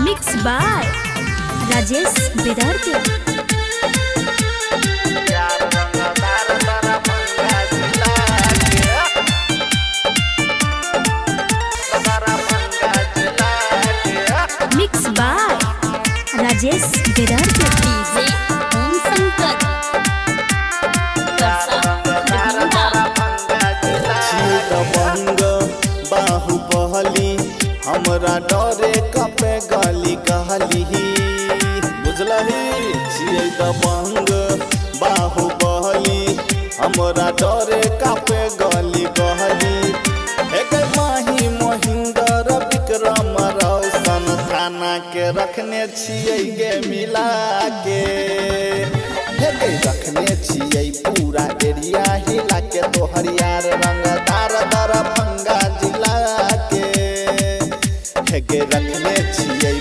Mix by Rajesh Vidarti. Mix by Rajesh Vidarti. DJ Om Shankar दबंग बाहुबली हमरा डरे कपे गली कहली बुझलही छियै दबंग बाहुबली हमरा डरे कपे गली कहली एक माही महेंद्र विक्रम रौशन थाना के रखने छियै गे मिला के रखने छियै पूरा एरिया हिला के तोहर यार रंगदार दरभंगा जिला के रखने छियै।